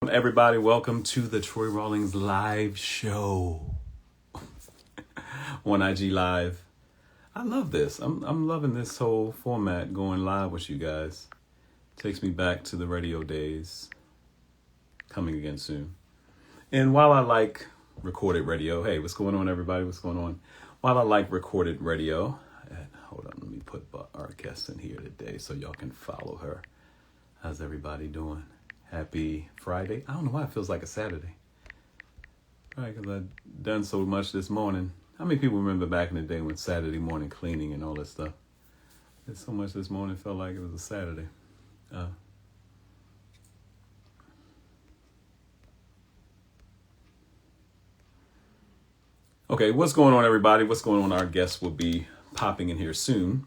Everybody, welcome to the Troy Rawlings live show on IG Live. I love this. I'm loving this whole format, going live with you guys. Takes me back to the radio days. Coming again soon. And while I like recorded radio, hey, what's going on, everybody? What's going on? While I like recorded radio, hold on, let me put our guest in here today so y'all can follow her. How's everybody doing? Happy Friday. I don't know why it feels like a Saturday. Right, because I've done so much this morning. How many people remember back in the day when Saturday morning cleaning and all that stuff? Did so much this morning, felt like it was a Saturday. Okay, what's going on, everybody? What's going on? Our guest will be popping in here soon.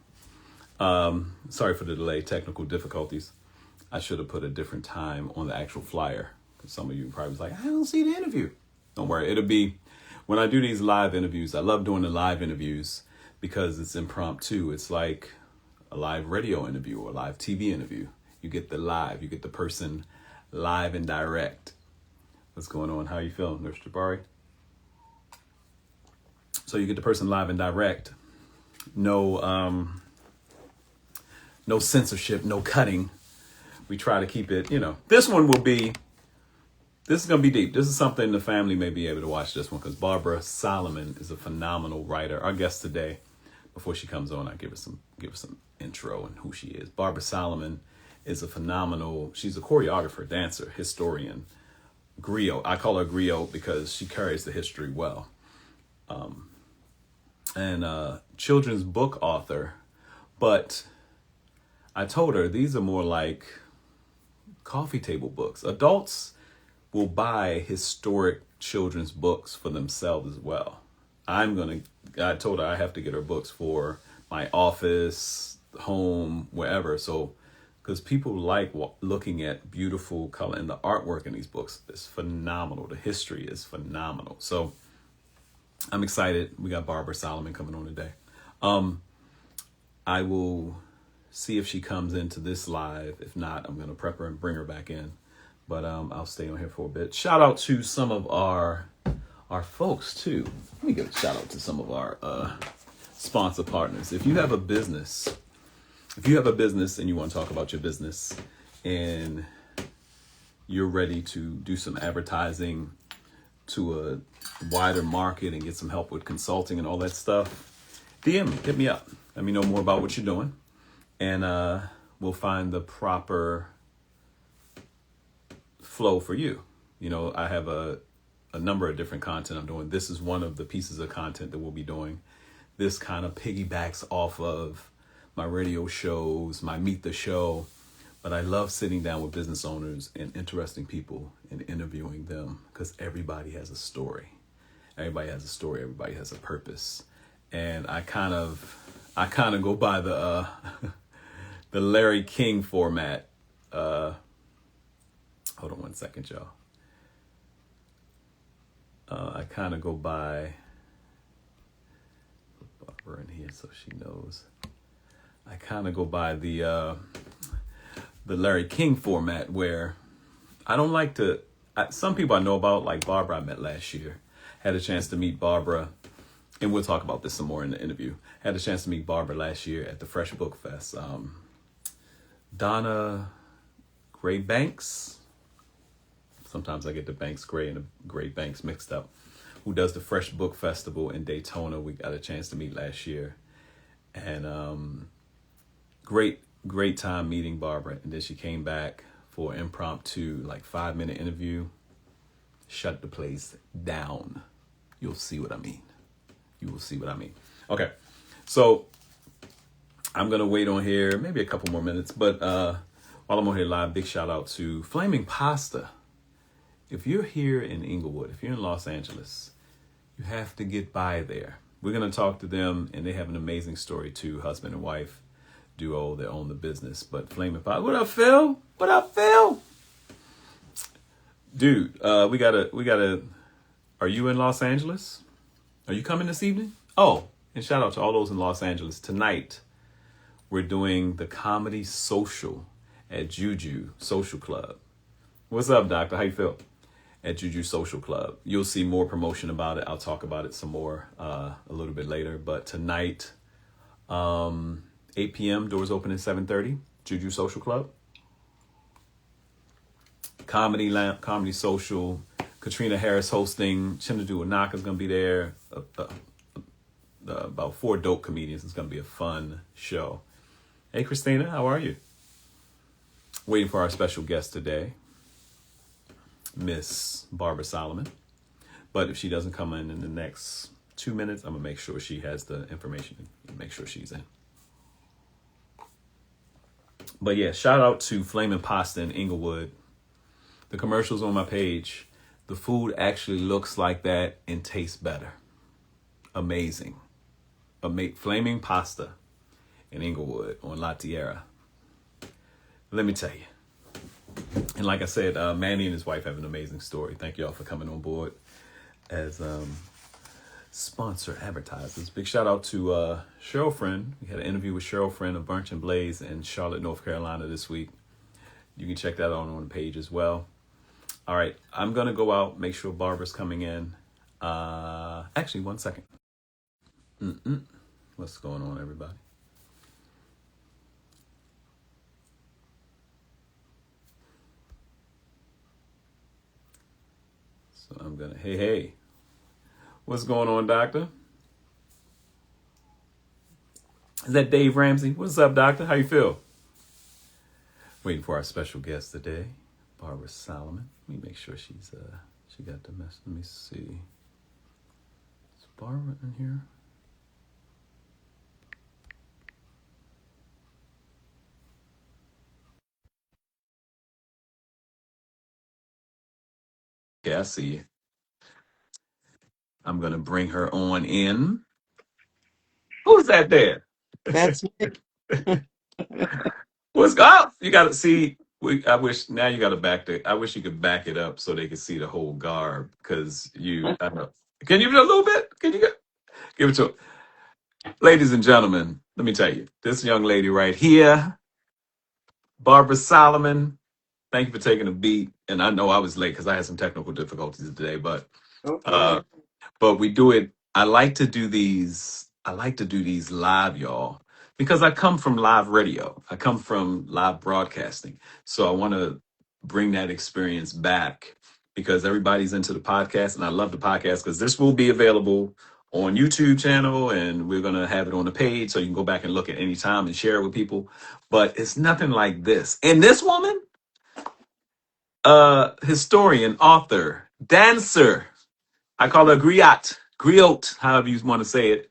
Sorry for the delay, technical difficulties. I should have put a different time on the actual flyer, because some of you probably was like, I don't see the interview. Don't worry, it'll be, when I do these live interviews, I love doing the live interviews because it's impromptu. It's like a live radio interview or a live TV interview. You get the person live and direct. What's going on? How you feeling, Nurse Jabari? So you get the person live and direct. No censorship, no cutting. We try to keep it, this is going to be deep. This is something the family may be able to watch this one, because Barbara Solomon is a phenomenal writer. Our guest today, before she comes on, I give her some intro and who she is. Barbara Solomon is she's a choreographer, dancer, historian, griot. I call her griot because she carries the history well. And children's book author, but I told her these are more like coffee table books. Adults will buy historic children's books for themselves as well. I told her I have to get her books for my office, home, wherever. So, because people like looking at beautiful color, and the artwork in these books is phenomenal. The history is phenomenal. So I'm excited. We got Barbara Solomon coming on today. I will see if she comes into this live. If not, I'm going to prep her and bring her back in. But I'll stay on here for a bit. Shout out to some of our folks, too. Let me give a shout out to some of our sponsor partners. If you have a business and you want to talk about your business and you're ready to do some advertising to a wider market and get some help with consulting and all that stuff, DM me, hit me up. Let me know more about what you're doing. And we'll find the proper flow for you. I have a number of different content I'm doing. This is one of the pieces of content that we'll be doing. This kind of piggybacks off of my radio shows, my Meet the Show. But I love sitting down with business owners and interesting people and interviewing them, because everybody has a story. Everybody has a story. Everybody has a purpose. And I kind of go by the the Larry King format. Hold on one second, y'all. I kind of go by, put Barbara in here so she knows. I kind of go by the Larry King format, where I don't like to, some people I know about, like Barbara I met last year. Had a chance to meet Barbara, and we'll talk about this some more in the interview. Had a chance to meet Barbara last year at the Fresh Book Fest. Donna Gray Banks. Sometimes I get the Banks Gray and the Gray Banks mixed up. Who does the Fresh Book Festival in Daytona. We got a chance to meet last year. And great time meeting Barbara. And then she came back for an impromptu, 5-minute interview. Shut the place down. You'll see what I mean. You will see what I mean. Okay, so I'm going to wait on here maybe a couple more minutes. But while I'm on here live, big shout out to Flaming Pasta. If you're here in Inglewood, if you're in Los Angeles, you have to get by there. We're going to talk to them, and they have an amazing story too. Husband and wife duo that own the business. But Flaming Pasta. What up, Phil? What up, Phil? Dude, we gotta. Are you in Los Angeles? Are you coming this evening? Oh, and shout out to all those in Los Angeles. Tonight, we're doing the Comedy Social at Juju Social Club. What's up, Doctor? How you feel? At Juju Social Club. You'll see more promotion about it. I'll talk about it some more a little bit later. But tonight, 8 p.m. Doors open at 7:30. Juju Social Club. Comedy Social. Katrina Harris hosting. Chinadu Anaka's gonna be there. About 4 dope comedians. It's gonna be a fun show. Hey, Christina, how are you? Waiting for our special guest today, Miss Barbara Solomon. But if she doesn't come in the next 2 minutes, I'm gonna make sure she has the information and make sure she's in. But yeah, shout out to Flamin' Pasta in Inglewood. The commercials on my page. The food actually looks like that and tastes better. Amazing. Flaming Pasta in Inglewood on La Tierra. Let me tell you. And like I said, Manny and his wife have an amazing story. Thank y'all for coming on board as sponsor advertisers. Big shout out to Cheryl Friend. We had an interview with Cheryl Friend of Burnt and Blaze in Charlotte, North Carolina this week. You can check that out on the page as well. All right, I'm going to go out, make sure Barbara's coming in. Actually, 1 second. What's going on, everybody? So I'm going to, hey. What's going on, Doctor? Is that Dave Ramsey? What's up, Doctor? How you feel? Waiting for our special guest today, Barbara Solomon. Let me make sure she got the mess. Let me see. Is Barbara in here? Yeah, I see you. I'm going to bring her on in. Who's that there? That's me. What's up? You got to see. I wish now you got to I wish you could back it up so they could see the whole garb because I don't know. Can you do a little bit? Can you give it to her? Ladies and gentlemen, let me tell you, this young lady right here, Barbara Solomon. Thank you for taking a beat. And I know I was late because I had some technical difficulties today, but Okay. we do it. I like to do these live, y'all, because I come from live radio. I come from live broadcasting. So I want to bring that experience back because everybody's into the podcast and I love the podcast because this will be available on YouTube channel and we're going to have it on the page so you can go back and look at any time and share it with people. But it's nothing like this. And this woman, historian, author, dancer, I call her Griot, however you want to say it.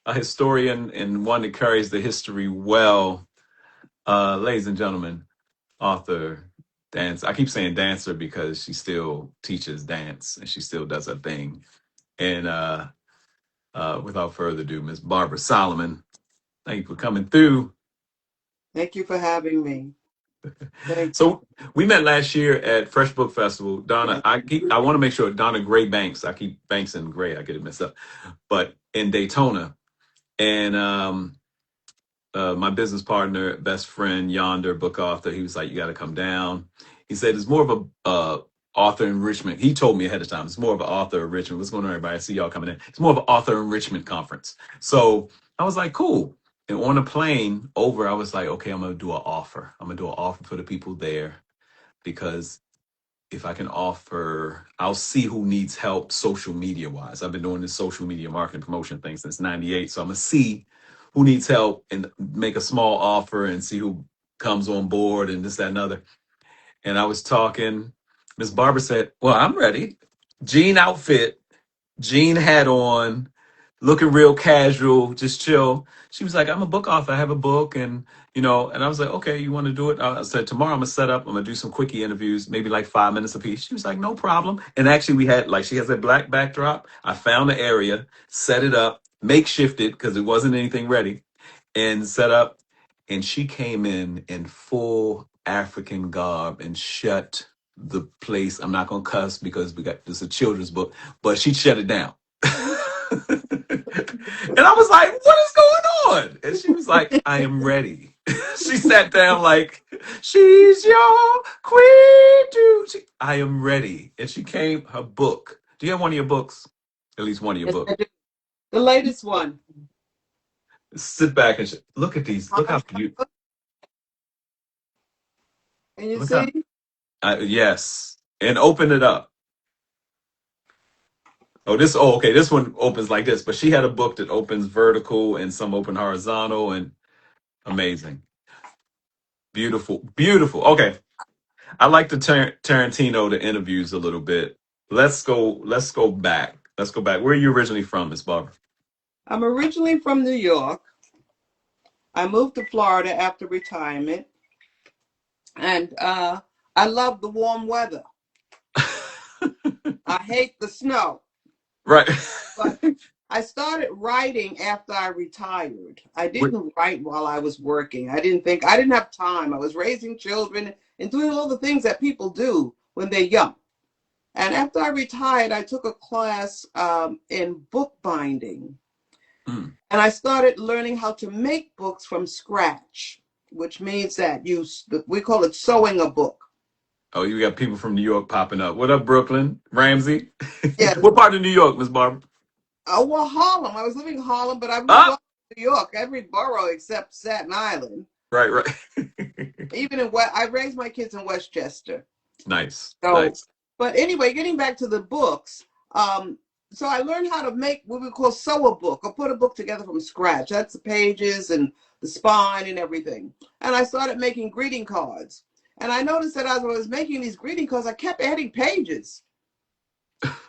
A historian and one that carries the history well. Ladies and gentlemen, author, dance. I keep saying dancer because she still teaches dance and she still does her thing. And without further ado, Miss Barbara Solomon, thank you for coming through. Thank you for having me. Thank So we met last year at Fresh Book Festival. Donna, you. I want to make sure Donna Gray Banks. I keep Banks and Gray. I get it messed up. But in Daytona, and my business partner, best friend, Yonder, book author, he was like, "You got to come down." He said it's more of a author enrichment. He told me ahead of time it's more of an author enrichment. What's going on, everybody? I see y'all coming in. It's more of an author enrichment conference. So I was like, cool. And on a plane over, I was like, okay, I'm gonna do an offer. I'm gonna do an offer for the people there because if I can offer, I'll see who needs help social media wise. I've been doing this social media marketing promotion thing since '98. So I'm gonna see who needs help and make a small offer and see who comes on board and this, that, and other. And I was talking, Miss Barbara said, well, I'm ready. Jean outfit, jean hat on, looking real casual, just chill. She was like, I'm a book author. I have a book. And I was like, okay, you want to do it? I said, tomorrow I'm going to set up. I'm going to do some quickie interviews, maybe like 5 minutes a piece. She was like, no problem. And actually we had, like, she has a black backdrop. I found the area, set it up, makeshifted because it wasn't anything ready and set up. And she came in full African garb and shut the place. I'm not going to cuss because this is a children's book, but she shut it down. And I was like, what is going on? And she was like, I am ready. She sat down like, she's your queen too. I am ready. And she came, her book. Do you have one of your books? At least one of your Yes, books. I do. The latest one. Sit back and look at these. Look how beautiful. And you Look how, see, yes. And open it up. Okay. This one opens like this, but she had a book that opens vertical and some open horizontal and amazing. Beautiful. Beautiful. Okay. I like the Tarantino the interviews a little bit. Let's go back. Let's go back. Where are you originally from, Miss Barbara? I'm originally from New York. I moved to Florida after retirement, and I love the warm weather. I hate the snow, Right. but I started writing after I retired. I What- didn't write while I was working. I didn't have time. I was raising children and doing all the things that people do when they're young. And after I retired, I took a class in bookbinding. mm. And I started learning how to make books from scratch, which means that we call it sewing a book. Oh, you got people from New York popping up. What up, Brooklyn? Ramsey? Yes. What part of New York, Miss Barbara? Oh, well, Harlem. I was living in Harlem, but I've lived all Ah, over New York, every borough except Staten Island. right, right. Even I raised my kids in Westchester. Nice, So, nice. but anyway, getting back to the books, um, so I learned how to make what we call sew a book or put a book together from scratch. That's the pages and the spine and everything. And I started making greeting cards. And I noticed that as I was making these greeting cards, I kept adding pages.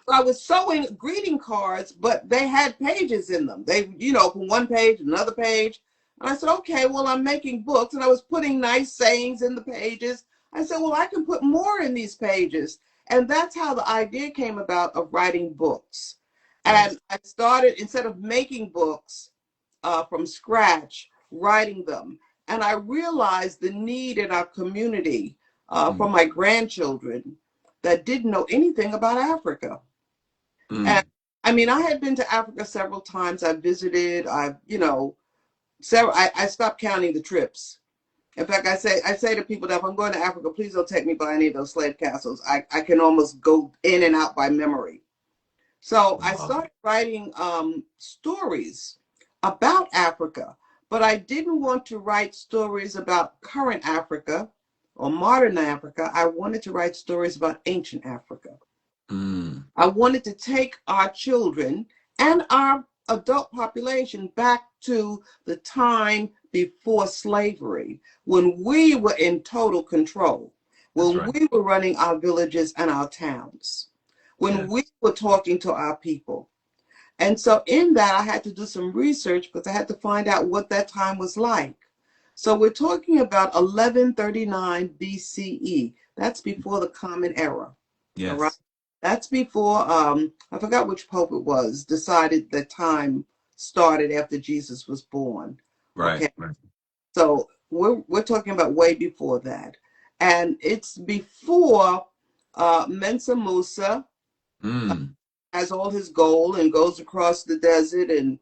So I was sewing greeting cards, but they had pages in them. They, from one page, another page. And I said, okay, well, I'm making books. And I was putting nice sayings in the pages. I said, well, I can put more in these pages. And that's how the idea came about of writing books. Nice. And I started, instead of making books from scratch, writing them. And I realized the need in our community for Mm, my grandchildren that didn't know anything about Africa. And mm. I mean, I had been to Africa several times. I visited. I stopped counting the trips. In fact, I say to people that if I'm going to Africa, please don't take me by any of those slave castles. I can almost go in and out by memory. So I Wow. started writing stories about Africa, but I didn't want to write stories about current Africa or modern Africa. I wanted to write stories about ancient Africa. Mm, I wanted to take our children and our adult population back to the time before slavery, when we were in total control, that's when right. we were running our villages and our towns, when Yeah. we were talking to our people. And so, in that, I had to do some research because I had to find out what that time was like. So, we're talking about 1139 BCE. That's before the Common Era. All right. Yes. That's before I forgot which pope it was, decided that time started after Jesus was born. Right. Okay. Right. So we're talking about way before that. And it's before Mensa Musa Mm, has all his gold and goes across the desert and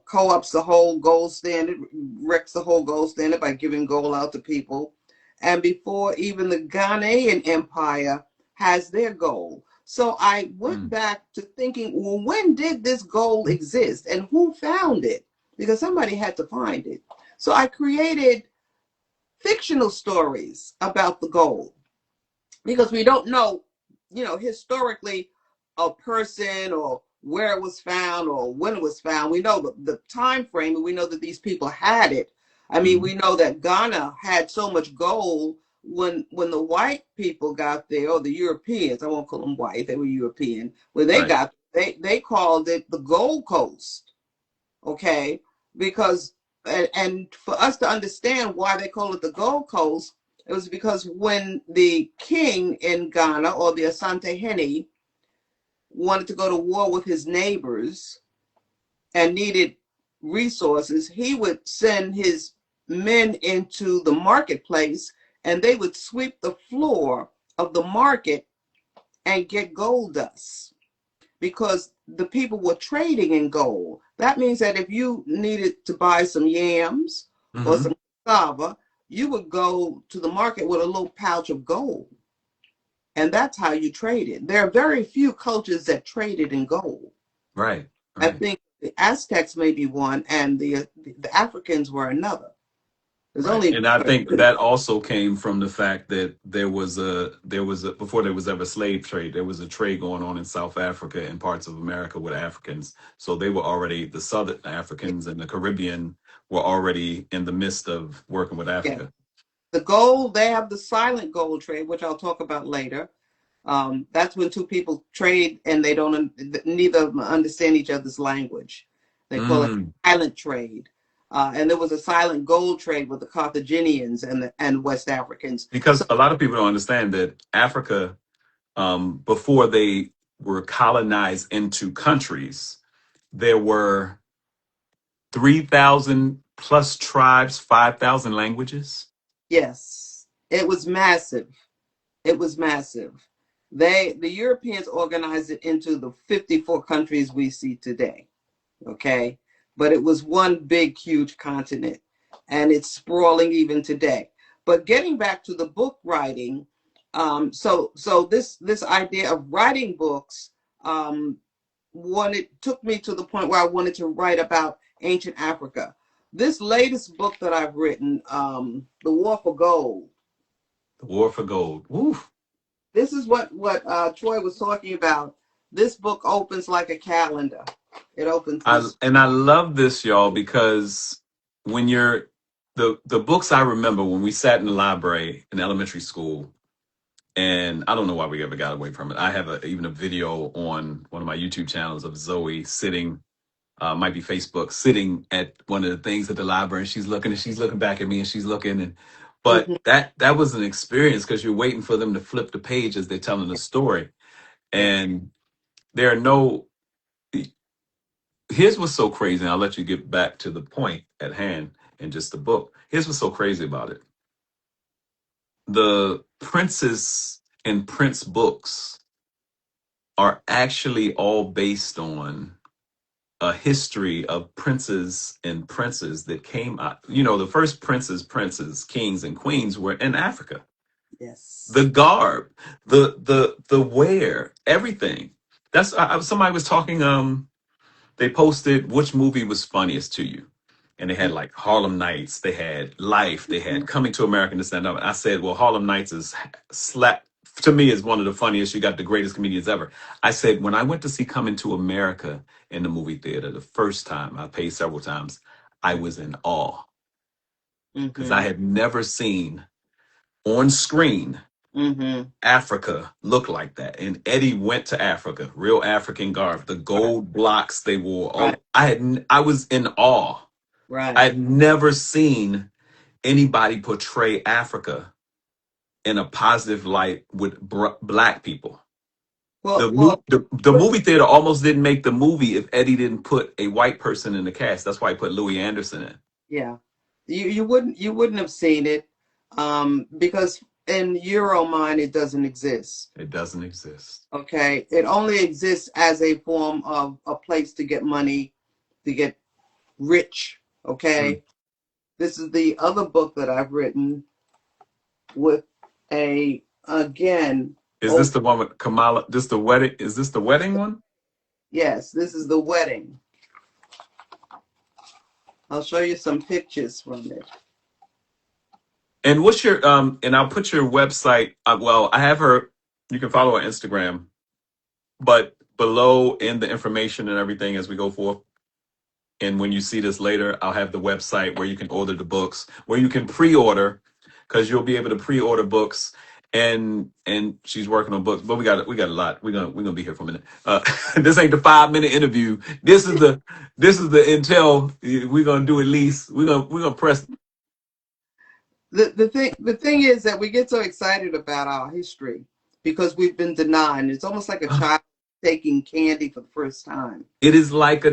co-ops the whole gold standard, wrecks the whole gold standard by giving gold out to people. And before even the Ghanaian Empire has their gold. So I went mm. back to thinking, well, when did this gold exist and who found it? Because somebody had to find it. So I created fictional stories about the gold because we don't know, historically a person or where it was found or when it was found. We know the time frame and we know that these people had it. I mean, Mhm. we know that Ghana had so much gold when the white people got there, or the Europeans, I won't call them white, they were European, when they Right. got, they called it the Gold Coast, okay? Because and for us to understand why they call it the Gold Coast, it was because when the king in Ghana, or the Asante Hene, wanted to go to war with his neighbors and needed resources, he would send his men into the marketplace and they would sweep the floor of the market and get gold dust because the people were trading in gold. That means that if you needed to buy some yams or some Hmm. cassava, you would go to the market with a little pouch of gold, and that's how you traded. There are very few cultures that traded in gold. Right, I right, think the Aztecs may be one, and the Africans were another. There's right. only And I think that also came from the fact that there was a before there was ever slave trade, there was a trade going on in South Africa and parts of America with Africans. So they were already the Southern Africans and the Caribbean were already in the midst of working with yeah. Africa. The gold. They have the silent gold trade, which I'll talk about later. That's when two people trade and they don't, neither of them understand each other's language. They call it Mm. silent trade. And there was a silent gold trade with the Carthaginians and West Africans. So Because a lot of people don't understand that Africa, before they were colonized into countries, there were 3,000 plus tribes, 5,000 languages. yes, it was massive. It was massive. The Europeans organized it into the 54 countries we see today. Okay, but it was one big, huge continent, and it's sprawling even today. But getting back to the book writing, so this idea of writing books, took me to the point where I wanted to write about ancient Africa. This latest book that I've written, The War for Gold. The War for Gold. Woof. This is what Troy was talking about. This book opens like a calendar. It opens this. I love this, y'all, because when you're the books I remember when we sat in the library in elementary school, and I don't know why we ever got away from it. I have even a video on one of my YouTube channels of Zoe sitting, might be Facebook, sitting at one of the things at the library, and she's looking back at me, and she's looking, and but Mhm. that was an experience because you're waiting for them to flip the page as they're telling the story, Yes. and there are no. Here's what's so crazy, and I'll let you get back to the point at hand in just the book. Here's what's so crazy about it. The Princess and Prince books are actually all based on a history of princes and princes that came out. You know, the first princes, kings, and queens were in Africa. The Yes. garb, the wear, everything. That's somebody was talking. They posted which movie was funniest to you, and they had like Harlem Nights, they had Life, they had Mhm. Coming to America, this and that. And I said, well, Harlem Nights is slap to me is one of the funniest. You got the greatest comedians ever. I said when I went to see Coming to America in the movie theater the first time, I paid several times. I was in awe because I Mhm. had never seen on screen Mhm. Africa look like that. And Eddie went to Africa, real African garb, the Right. gold blocks they wore. Right. All I was in awe. I Right. had never seen anybody portray Africa in a positive light with black people. Well, well, The movie theater almost didn't make the movie if Eddie didn't put a white person in the cast. That's why he put Louis Anderson in. yeah. You wouldn't have seen it, because in Euro mind it doesn't exist. It doesn't exist. Okay, it only exists as a form of a place to get money, to get rich. Mm. Okay, this is the other book that I've written with a again. Is Oh this the one with Kamala? This the wedding? Is this the wedding one? yes, this is the wedding. I'll show you some pictures from it. And what's your and I'll put your website. Well, I have her. You can follow her Instagram, but below in the information and everything as we go forth. And when you see this later, I'll have the website where you can order the books, where you can pre-order, because you'll be able to pre-order books. And she's working on books, but we got a lot. We're gonna be here for a minute. This ain't the 5 minute interview. This is the intel. We're gonna do at least. We're gonna press. The thing is that we get so excited about our history because we've been denied. It's almost like a child taking candy for the first time. It is like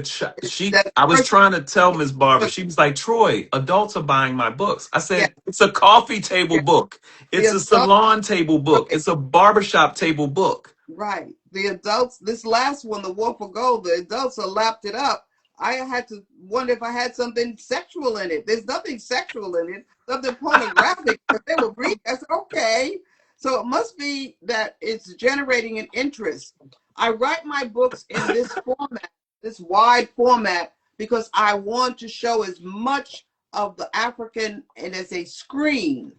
That I was first, trying to tell Miss Barbara, she was like, Troy, adults are buying my books. I yeah, said, it's a coffee table yeah, book. the It's a adult. salon table book. Okay, It's a barbershop table book. right. The adults. This last one, the War for Gold. The adults are lapped it up. I had to wonder if I had something sexual in it. There's nothing sexual in it, something pornographic. But they were reading. I said, okay. So it must be that it's generating an interest. I write my books in this format, this wide format, because I want to show as much of the African and as a screen,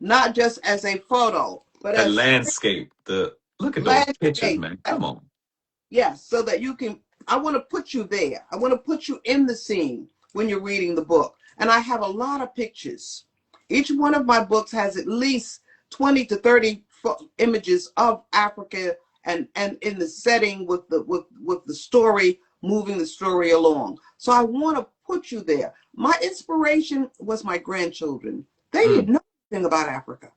not just as a photo, but That as landscape. The look at those pictures, landscape. man. Come on. Yes, so that you can, I want to put you there. I want to put you in the scene when you're reading the book. And I have a lot of pictures. Each one of my books has at least 20 to 30 images of Africa and in the setting with the story, moving the story along. So I want to put you there. My inspiration was my grandchildren. They didn't Mm, know anything about Africa.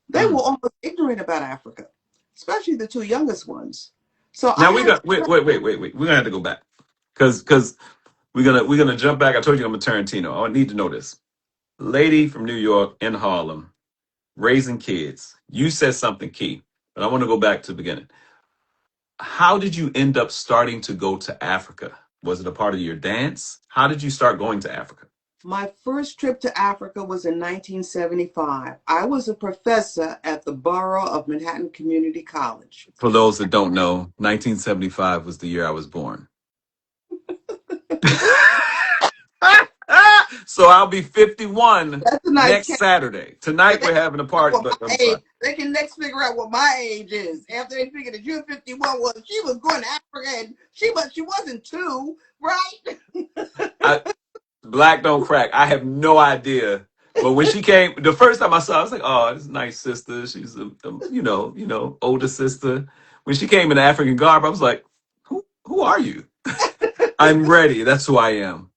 They were mm. almost ignorant about Africa, especially the two youngest ones. So I Now we had got wait. We're gonna have to go back. Cause we're gonna jump back. I told you I'm a Tarantino. I need to know this. Lady from New York in Harlem, raising kids. You said something key, but I want to go back to the beginning. How did you end up starting to go to Africa? Was it a part of your dance? How did you start going to Africa? my first trip to Africa was in 1975. I was a professor at the Borough of Manhattan Community College. For those that don't know, 1975 was the year I was born. So I'll be 51 That's a nice next catch, Saturday. but Tonight they we're having a figure out party, what but my I'm sorry. age. They can next figure out what my age is after they figure that you're 51. Well, she was going to Africa and she wasn't two, right? I, Black don't crack. I have no idea. But when she came, the first time I saw her, I was like, "Oh, this is a nice sister. She's a older sister." When she came in African garb, I was like, "Who are you?" I'm ready. That's who I am.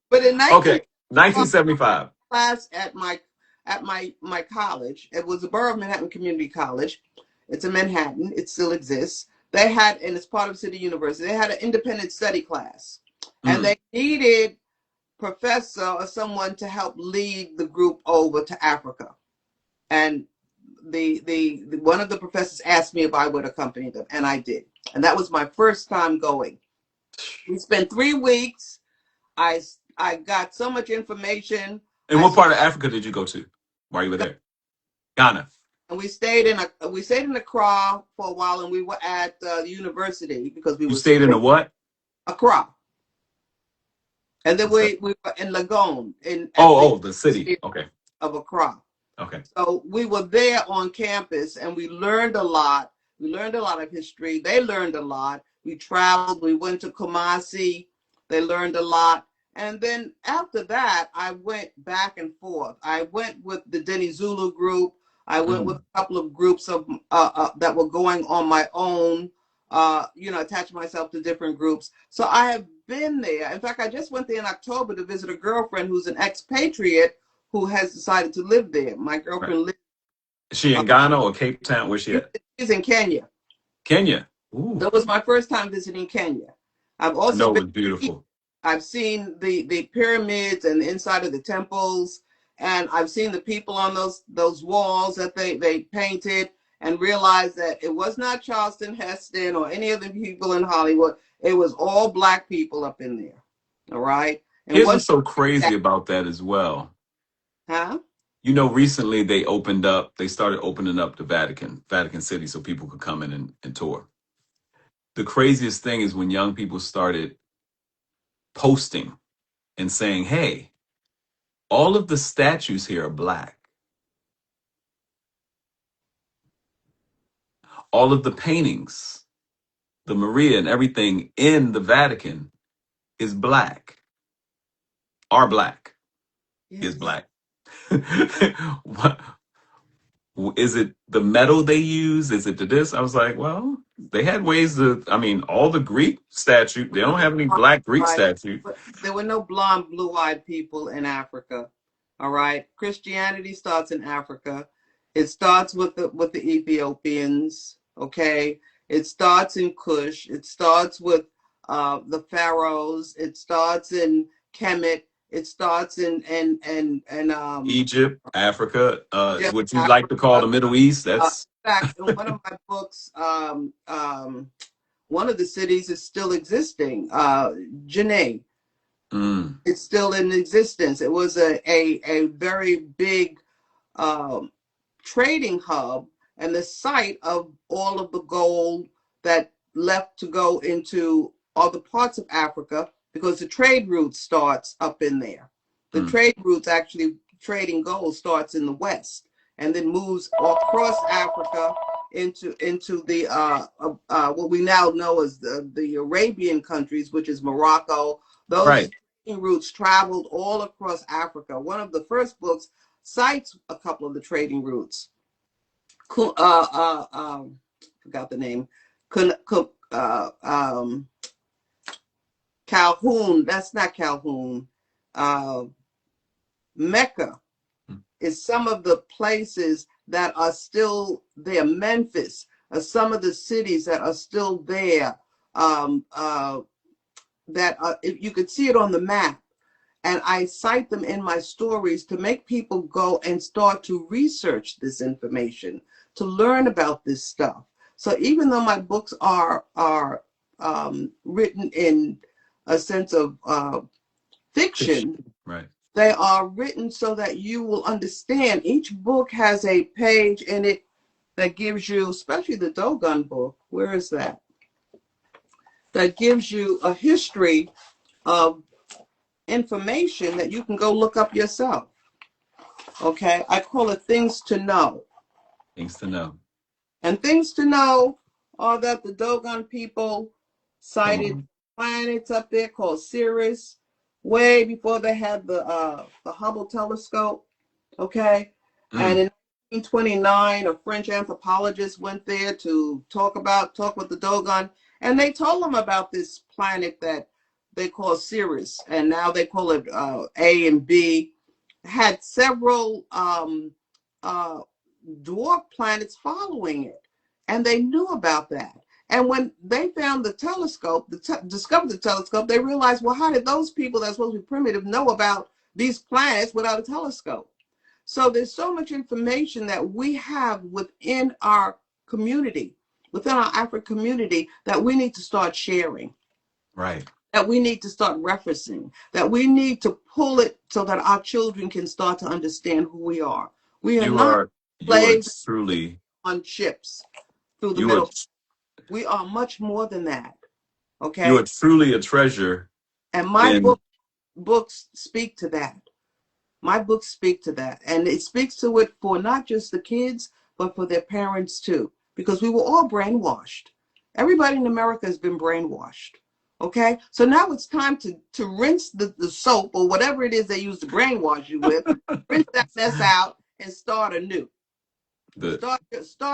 But in Okay, 1975, 1975. class at my college. It was the Borough of Manhattan Community College. It's in Manhattan. It still exists. They had, and it's part of City University. They had an independent study class, and Mm, they needed professor or someone to help lead the group over to Africa. And the one of the professors asked me if I would accompany them, and I did. And that was my first time going. We spent 3 weeks. I I got so much information. and I what saw, part of Africa did you go to while you were there? Ghana. and we stayed in Accra for a while, and we were at the university because we You were stayed in a students. what? Accra, and then What's that? we were in Legon in at the Oh, the city. University Okay, of Accra. okay. So we were there on campus and we learned a lot. We learned a lot of history. They learned a lot. We traveled. We went to Kumasi. They learned a lot. And then after that, I went back and forth. I went with the Denny Zulu group. I went with Mm. a couple of groups of that were going on my own. Attach myself to different groups. So I have been there. In fact, I just went there in October to visit a girlfriend who's an expatriate who has decided to live there. My Right. girlfriend lives. Is she Uh, in Ghana or Cape Town? Where's she at? she's in Kenya. Kenya. Ooh, That was my first time visiting Kenya. I've I also know it been. was beautiful. I've seen the pyramids and the inside of the temples, and I've seen the people on those walls that they painted, and realized that it was not Charleston Heston or any of the people in Hollywood. It was all black people up in there. All right. And Here's once what's so you crazy that, about that as well. huh? Recently they started opening up the Vatican City, so people could come in and tour. The craziest thing is when young people started posting and saying, hey, all of the statues here are black. All of the paintings, the Maria and everything in the Vatican is black, are black, is Yes. black. What, is it the metal they use? Is it the this? I was like, well, they had ways to, I mean, all the Greek statue, they don't have any black Greek Right. statue. But there were no blonde, blue-eyed people in Africa. All right. Christianity starts in Africa. It starts with the Ethiopians. Okay. It starts in Kush. It starts with the pharaohs. It starts in Kemet. It starts in Egypt, Africa, Egypt, what you like to call Africa. the Middle East. In That's fact, in one of my books, One of the cities is still existing. Janae, Mm. it's still in existence. It was a very big um, trading hub and the site of all of the gold that left to go into other parts of Africa because the trade route starts up in there. The Mm. trade routes actually trading gold starts in the west and then moves across Africa into the what we now know as the Arabian countries, which is Morocco. Those Right. routes traveled all across Africa. One of the first books cites a couple of the trading routes. Forgot the name. Calhoun. That's not Calhoun. Uh, Mecca Mm. is some of the places that are still there. Memphis are some of the cities that are still there. That you could see it on the map. And I cite them in my stories to make people go and start to research this information, to learn about this stuff. So even though my books are written in a sense of Fiction. fiction, Right. they are written so that you will understand. Each book has a page in it that gives you, especially the Dogon book, where is that? That gives you a history of information that you can go look up yourself. Okay, I call it things to know. Things to know. And things to know are that the Dogon people Come sighted on. planets up there called Sirius way before they had the Hubble telescope. Okay, and Mm. in 1929, a French anthropologist went there to talk with the Dogon, and they told them about this planet that they call Sirius, and now they call it A and B. Had several uh, dwarf planets following it, and they knew about that. And when they found the telescope, discovered the telescope, they realized, well, how did those people that's supposed to be primitive know about these planets without a telescope? So there's so much information that we have within our community, within our African community, that we need to start sharing, Right. that we need to start referencing, that we need to pull it so that our children can start to understand who we are. We are You not are you are slaves truly on ships through the you are middle. We are much more than that. you are Okay. truly a treasure And my in books speak to that. My books speak to that. And it speaks to it for not just the kids, but for their parents too. Because we were all brainwashed. Everybody in America has been brainwashed. Okay? So now it's time to rinse the soap or whatever it is they use to brainwash you with, rinse that mess out and start anew. the Start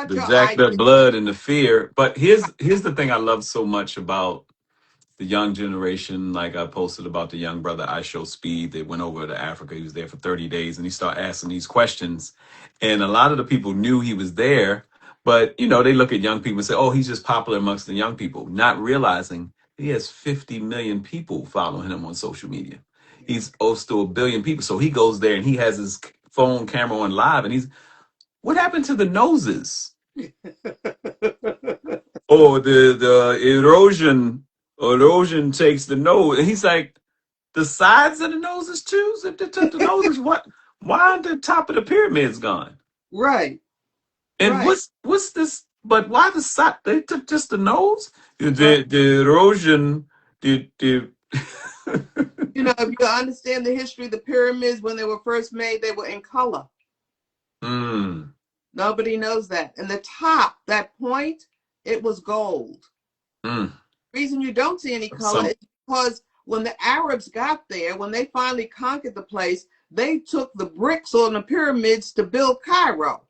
the your jacked idea. up blood and the fear. But here's the thing I love so much about the young generation. Like I posted about the young brother I Show Speed that went over to Africa. He was there for 30 days and he started asking these questions. And a lot of the people knew he was there, but they look at young people and say, oh, he's just popular amongst the young people, not realizing he has 50 million people following him on social media. He's close to a billion people. So he goes there and he has his phone camera on live and he's what happened to the noses? Oh, the erosion takes the nose. And he's like, the sides of the noses too? If they took the noses, what? Why aren't the top of the pyramids gone? Right, And right. what's this? But why the side? They took just the nose. Right. The erosion. The You know, if you understand the history of the pyramids, when they were first made, they were in color. mm, Nobody knows that. And the top, that point, it was gold. mm, The reason you don't see any color some is because when the Arabs got there, when they finally conquered the place, they took the bricks on the pyramids to build Cairo.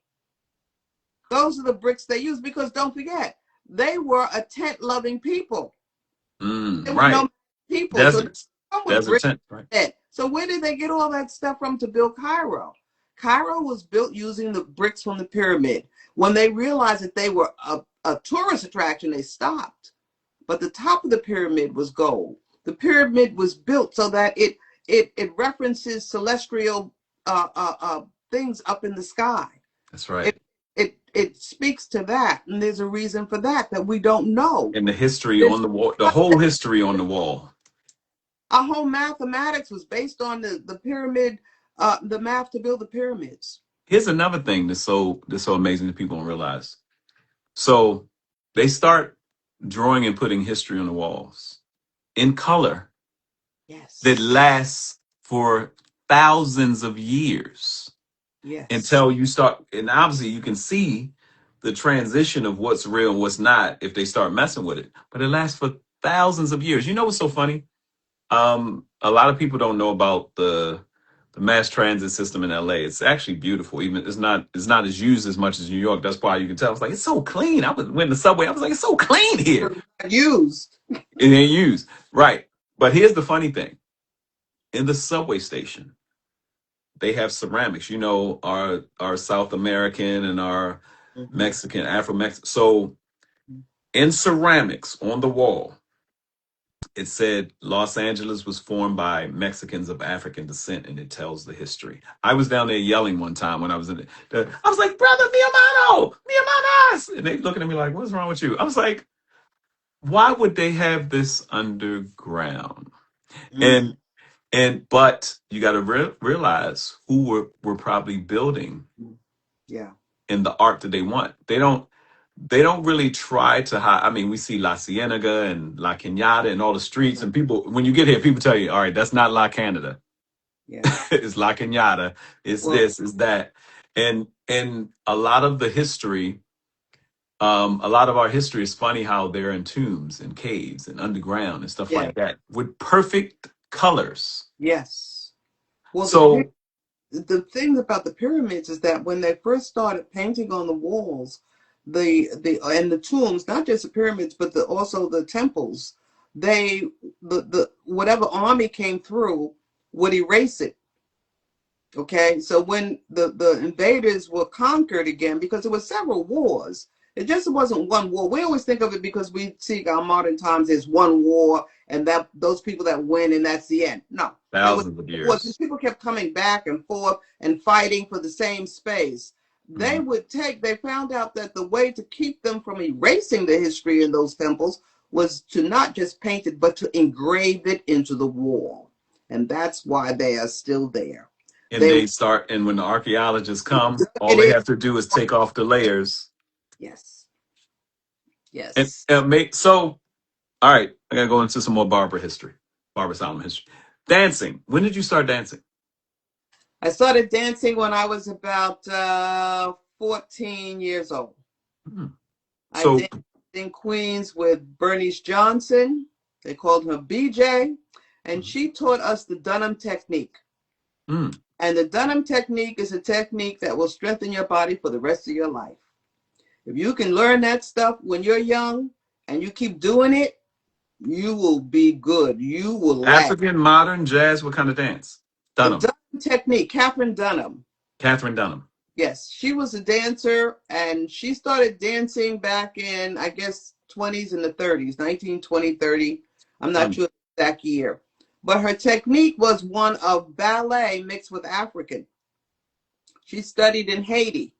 Those are the bricks they used because don't forget, they were a tent loving people. They were right no people. So they desert come with desert bricks. tent right. So where did they get all that stuff from to build Cairo? Cairo was built using the bricks from the pyramid. When they realized that they were a tourist attraction, they stopped. But the top of the pyramid was gold. The pyramid was built so that it references celestial things up in the sky. That's It right. it speaks to that, and there's a reason for that that we don't know. And the history There's on the wall, the whole history on the wall. our whole mathematics was based on the pyramid, the math to build the pyramids. Here's another thing that's so amazing that people don't realize. So they start drawing and putting history on the walls in color that Yes, lasts for thousands of years yes, until you start. And obviously, you can see the transition of what's real and what's not if they start messing with it. But it lasts for thousands of years. You know what's so funny? A lot of people don't know about the mass transit system in LA. It's actually beautiful. Even it's not as used as much as New York. That's why you can tell. It's like it's so clean. I was went in the subway. I was like, it's so clean here. used. It ain't used. Right. But here's the funny thing. In the subway station, they have ceramics. You know, our South American and our Hmm. Mexican, Afro Mexican. So in ceramics on the wall, it said Los Angeles was formed by Mexicans of African descent, and it tells the history. I was down there yelling one time when I was in it. I was like, "Brother, mi hermano, mi hermanas," and they looking at me like, "What's wrong with you?" I was like, "Why would they have this underground?" Mm. And but you got to realize who were probably building Yeah, in the art that they want. They don't really try to hide. I mean, we see La Cienega and La Cañada and all the streets, and people, when you get here, people tell you, all right, that's not La Canada. yeah. It's La Cañada. It's Well, this, it's that. And a lot of the history, a lot of our history is funny how they're in tombs and caves and underground and stuff yeah, like that with perfect colors. yes. Well, So the thing about the pyramids is that when they first started painting on the walls, the and the tombs, not just the pyramids, but also the temples, they the whatever army came through would erase it. Okay, so when the invaders were conquered again, because there were several wars, it just wasn't one war. We always think of it because we see our modern times as one war, and that those people that win, and that's the end. No, there was thousands of wars, and years. people kept coming back and forth and fighting for the same space. They Mhm. would take. They found out that the way to keep them from erasing the history in those temples was to not just paint it, but to engrave it into the wall, and that's why they are still there. And They they start, and when the archaeologists come, dug all it they in. have to do is take off the layers Yes. and Yes. make. So, all right, I gotta go into some more Barbara history, Barbara Solomon history. Dancing. When did you start dancing? I started dancing when I was about 14 years old. Hmm. I So, danced in Queens with Bernice Johnson. They called her BJ. And she taught us the Dunham technique. mm, And the Dunham technique is a technique that will strengthen your body for the rest of your life. If you can learn that stuff when you're young and you keep doing it, you will be good. You will last. African modern jazz. What kind of dance? The Dunham. Dunham technique, Catherine Dunham. Catherine Dunham. Yes, she was a dancer, and she started dancing back in, I guess, 20s and the 30s, 1920, 30. I'm not Mm, sure the exact year. But her technique was one of ballet mixed with African. She studied in Haiti.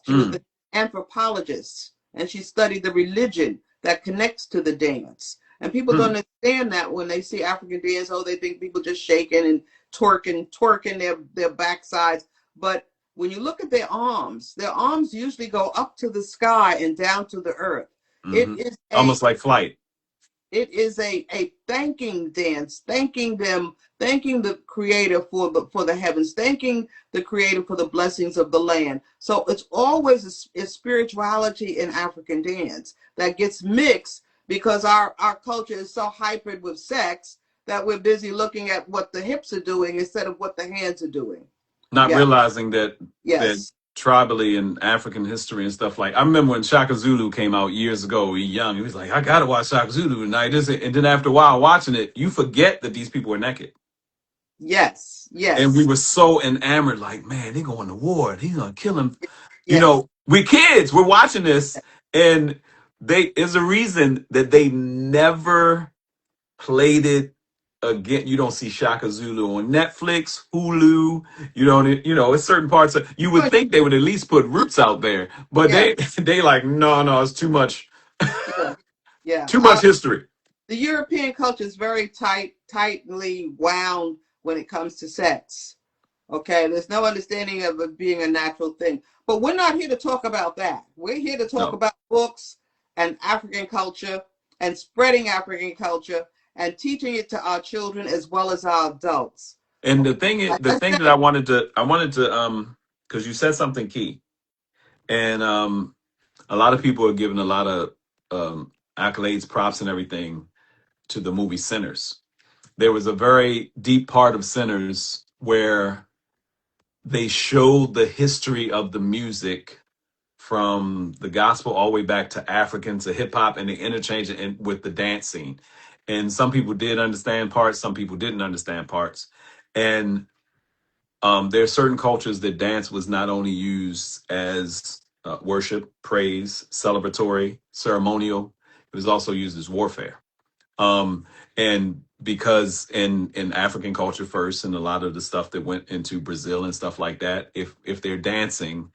She was mm, an anthropologist, and she studied the religion that connects to the dance. And people don't mm. understand that when they see African dance. Oh, they think people just shaking and twerking their backsides. But when you look at their arms usually go up to the sky and down to the earth. It Hmm. is a Almost like flight. it is a thanking dance, thanking them, thanking the creator for the heavens, thanking the creator for the blessings of the land. So it's always a spirituality in African dance that gets mixed because our culture is so hyper with sex that we're busy looking at what the hips are doing instead of what the hands are doing. Not Yeah. realizing that Yes. tribally in African history and stuff like I remember when Shaka Zulu came out years ago, he young, he was like, I gotta watch Shaka Zulu tonight. And then after a while watching it, you forget that these people were naked. Yes. And we Yes. were so enamored, like, man, they're going to war. He's gonna kill him. Yes. We kids, we're watching this, and they is a reason that they never played it again, you don't see Shaka Zulu on Netflix, Hulu. You don't, it's certain parts of, you would But think they would at least put Roots out there, but yeah, they like, no, no, it's too much, yeah, yeah. too much history. The European culture is very tightly wound when it comes to sex. Okay, there's no understanding of it being a natural thing. But we're not here to talk about that. We're here to talk No. about books and African culture and spreading African culture and teaching it to our children as well as our adults. And Okay, like the I thing that said, I wanted to, because you said something key, and a lot of people are giving a lot of accolades, props, and everything to the movie Sinners. There was a very deep part of Sinners where they showed the history of the music from the gospel all the way back to African to hip hop, and they interchanged it with the dance scene. And some people did understand parts, some people didn't understand parts. And there are certain cultures that dance was not only used as worship, praise, celebratory, ceremonial, it was also used as warfare. Um, and because in African culture first, and a lot of the stuff that went into Brazil and stuff like that, if they're dancing,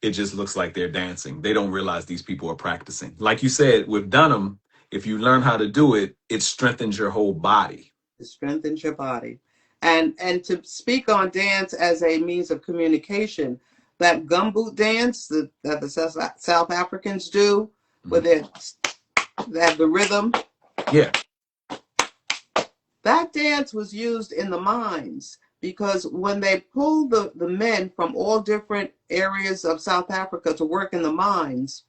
it just looks like they're dancing. They don't realize these people are practicing. Like you said, with Dunham, if you learn how to do it, it strengthens your whole body. it strengthens your body. And to speak on dance as a means of communication, that gumboot dance that the South Africans do, where Mhm. they have the rhythm, Yeah. that dance was used in the mines because when they pulled the men from all different areas of South Africa to work in the mines,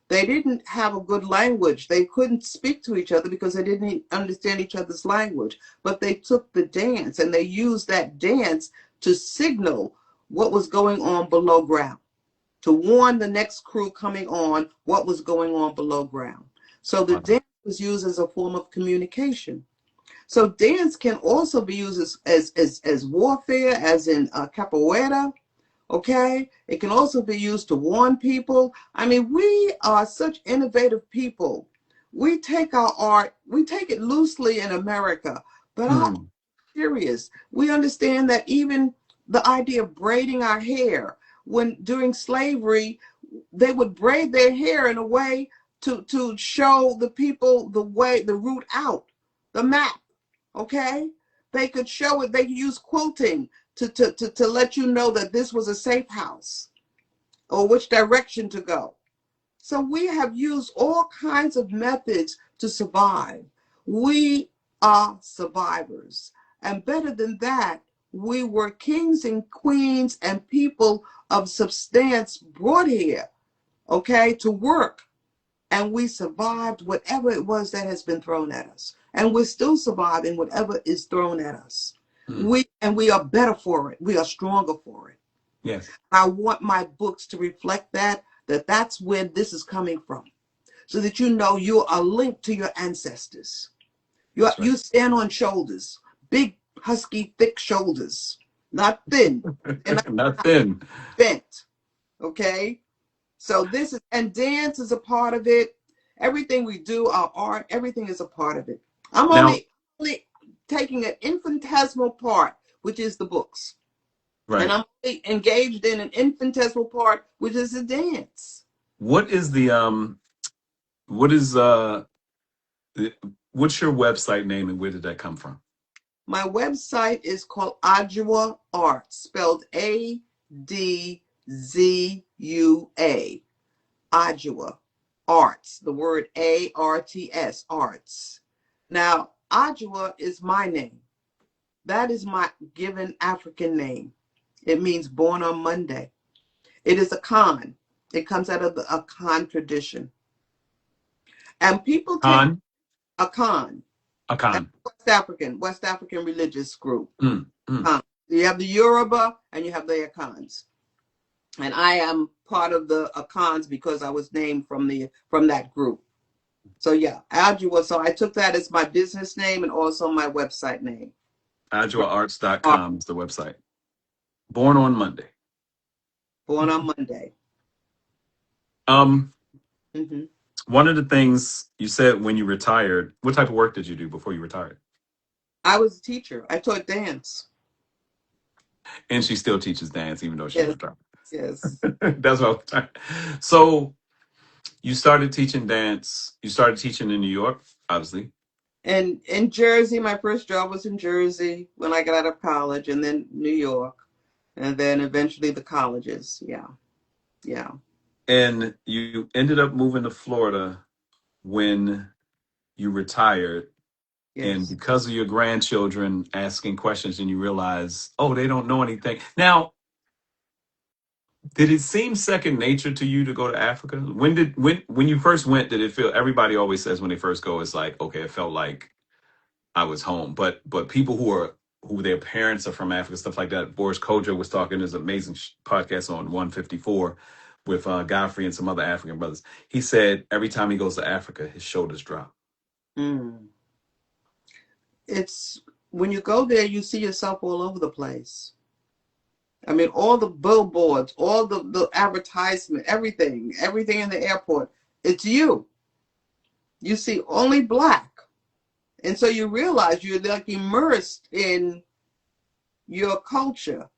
they didn't have a good language. They couldn't speak to each other because they didn't understand each other's language. But they took the dance and they used that dance to signal what was going on below ground, to warn the next crew coming on what was going on below ground. So the Wow. dance was used as a form of communication. So dance can also be used as warfare, as in capoeira. Okay, it can also be used to warn people. I mean, we are such innovative people. We take our art, we take it loosely in America, but our Mm. serious. We understand that even the idea of braiding our hair, when during slavery, they would braid their hair in a way to show the people the way, the route out, the map. Okay, they could show it. They could use quilting to let you know that this was a safe house or which direction to go. So we have used all kinds of methods to survive. We are survivors. And better than that, we were kings and queens and people of substance brought here, okay, to work. And we survived whatever it was that has been thrown at us. And we're still surviving whatever is thrown at us. Mm. We are better for it. We are stronger for it. Yes. I want my books to reflect that that's where this is coming from, so that you know you are linked to your ancestors. That's right. You stand on shoulders, big, husky, thick shoulders, not thin. They're not Not thin. bent, okay? So this is, and dance is a part of it. Everything we do, our art, everything is a part of it. I'm Now, only taking an infinitesimal part, which is the books. And right. I'm engaged in an infinitesimal part, which is the dance. What is the what is what's your website name and where did that come from? My website is called Adjua Arts, spelled Adzua. Adjua Arts, the word Arts, Arts. Now, Adjua is my name. That is my given African name. It means born on Monday. It is a Khan. It comes out of the Akan tradition. And people take Khan? Akan, Akan. West African religious group. Mm. Mm. You have the Yoruba and you have the Akans. And I am part of the Akans because I was named from that group. So yeah, Adjua. So I took that as my business name and also my website name. AdjuaArts.com is the website. Born on Monday. Born on Monday. Um, Hmm. one of the things you said when you retired, what type of work did you do before you retired? I was a teacher. I taught dance. And she still teaches dance, even though she's Yes, retired. yes. That's what I'm trying. So you started teaching dance. You started teaching in New York, obviously. And in Jersey, my first job was in Jersey when I got out of college, and then New York, and then eventually the colleges. Yeah, yeah, And you ended up moving to Florida when you retired. And yes. because of your grandchildren asking questions, and you realize, oh, they don't know anything. Now, did it seem second nature to you to go to Africa? When you first went, did it feel, everybody always says when they first go, it's like, okay, it felt like I was home. But people who their parents are from Africa, stuff like that. Boris Kodjoe was talking his amazing podcast on 154 with Godfrey and some other African brothers. He said every time he goes to Africa, his shoulders drop. Mm. It's when you go there, you see yourself all over the place. I mean, all the billboards, all the advertisement, everything in the airport, it's you. You see only black. And so you realize you're like immersed in your culture,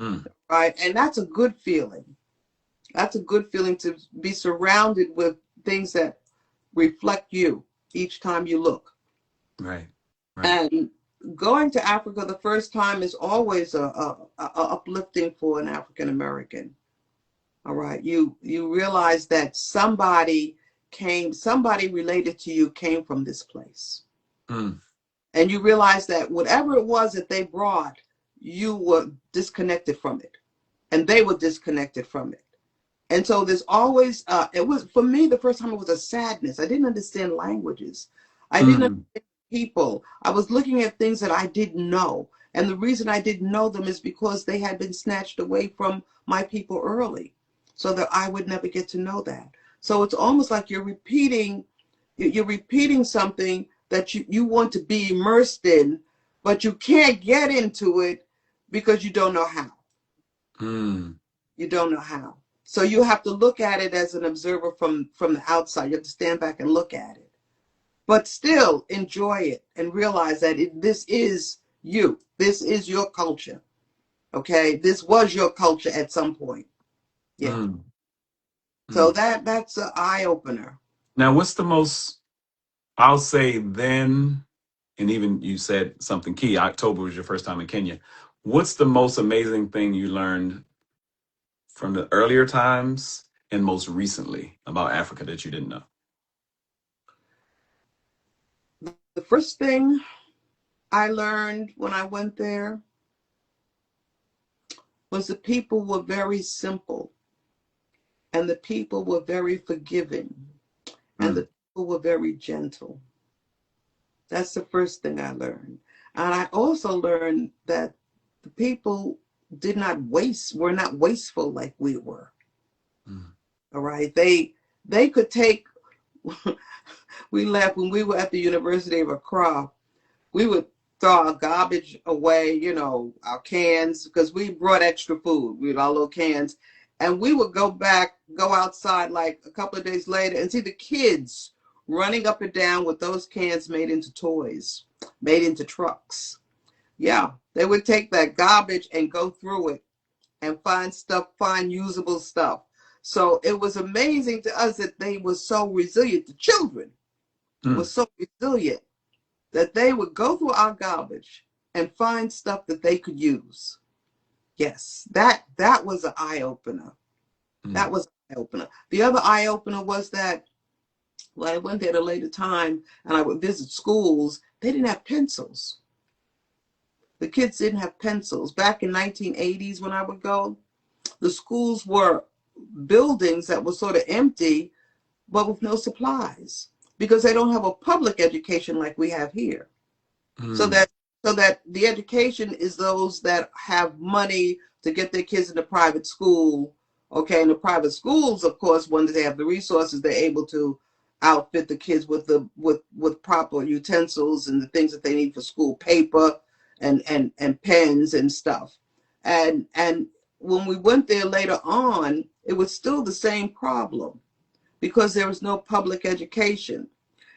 Mm, right? And that's a good feeling. That's a good feeling to be surrounded with things that reflect you each time you look. right, right. And going to Africa the first time is always a uplifting for an African American. All right. You realize that somebody related to you came from this place. Mm, And you realize that whatever it was that they brought, you were disconnected from it. And they were disconnected from it. And so there's always, it was, for me, the first time it was a sadness. I didn't understand languages. I didn't mm, understand people. I was looking at things that I didn't know. And the reason I didn't know them is because they had been snatched away from my people early so that I would never get to know that. So it's almost like you're repeating something that you want to be immersed in, but you can't get into it because you don't know how. mm, You don't know how. So you have to look at it as an observer from the outside. You have to stand back and look at it, but still enjoy it and realize that this is you. This is your culture. Okay, this was your culture at some point. Yeah. mm, So mm. that's an eye opener. Now, what's the most, I'll say then, and even you said something key, October was your first time in Kenya. What's the most amazing thing you learned from the earlier times and most recently about Africa that you didn't know? The first thing I learned when I went there was the people were very simple and the people were very forgiving and Mm, the people were very gentle. That's the first thing I learned. And I also learned that the people were not wasteful like we were. mm, All right. They could take we left when we were at the University of Accra, we would throw our garbage away, our cans, because we brought extra food. We had our little cans. And we would go outside like a couple of days later and see the kids running up and down with those cans made into toys, made into trucks. Yeah, they would take that garbage and go through it and find usable stuff. So it was amazing to us that they were so resilient. The children were mm, so resilient that they would go through our garbage and find stuff that they could use. Yes, that was an eye opener. That mm, was an eye opener. The other eye opener was that when I went there at a later time and I would visit schools, they didn't have pencils. The kids didn't have pencils. Back in 1980s when I would go, the schools were buildings that were sort of empty, but with no supplies because they don't have a public education like we have here. So mm, that the education is those that have money to get their kids into private school. Okay, and the private schools, of course, when they have the resources, they're able to outfit the kids with proper utensils and the things that they need for school, paper and pens and stuff. And when we went there later on, it was still the same problem because there was no public education.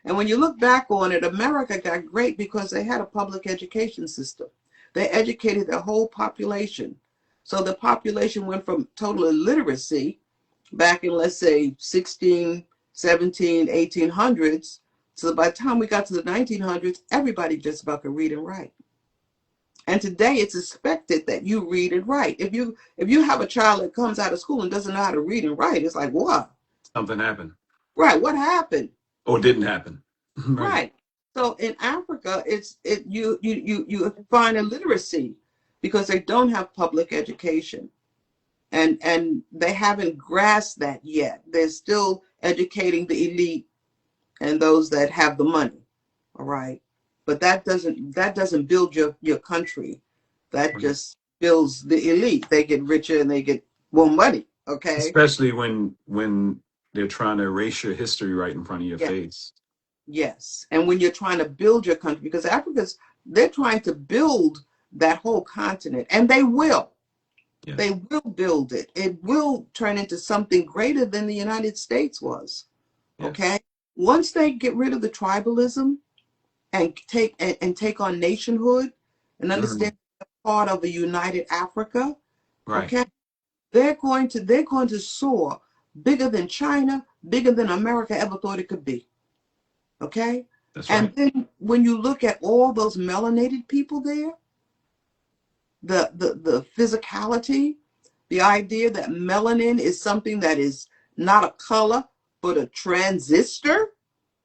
And when you look back on it, America got great because they had a public education system. They educated their whole population. So the population went from total illiteracy back in, let's say, 16, 17, 1800s. So by the time we got to the 1900s, everybody just about could read and write. And today it's expected that you read and write. If you have a child that comes out of school and doesn't know how to read and write, it's like, what? Something happened. Right, what happened? Or didn't happen. Right. Right. So in Africa, you find illiteracy because they don't have public education. And they haven't grasped that yet. They're still educating the elite and those that have the money. All right. But that doesn't build your country. That Right. just builds the elite. They get richer and they get more money. Okay. Especially when they're trying to erase your history right in front of your Yeah. face. Yes. And when you're trying to build your country, because they're trying to build that whole continent, and they will. Yes. They will build it. It will turn into something greater than the United States was. Yes. Okay. Once they get rid of the tribalism and take on nationhood and understand part of a united Africa, Right. okay, they're going to soar bigger than China, bigger than America ever thought it could be. Okay? That's And right. then when you look at all those melanated people there, the physicality, the idea that melanin is something that is not a color, but a transistor,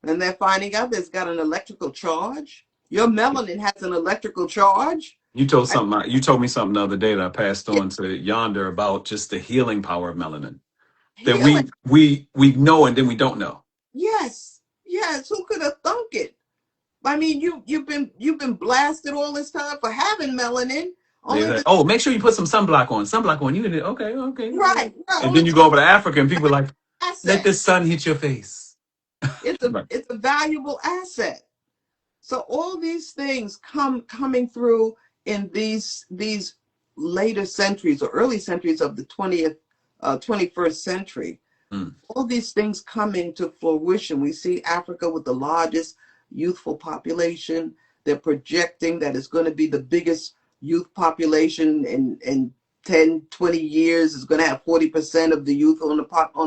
and they're finding out that it's got an electrical charge. Your melanin has an electrical charge. You told I, something. You told me something the other day that I passed yeah, on to Yonder about just the healing power of melanin that healing. we know and then we don't know. Yes, yes. Who could have thunk it? I mean, you've been blasted all this time for having melanin. They Only like, the oh, make sure you put some sunblock on. Sunblock on. You did it. Okay, okay, okay. right, right. And Only then you the go over to Africa and people are like, let asset. the sun hit your face. It's a Right. it's a valuable asset. So all these things coming through in these later centuries or early centuries of the 21st century. Mm, All these things coming to fruition. We see Africa with the largest youthful population. They're projecting that it's going to be the biggest youth population in 10, 20 years. It's going to have 40% of the youth on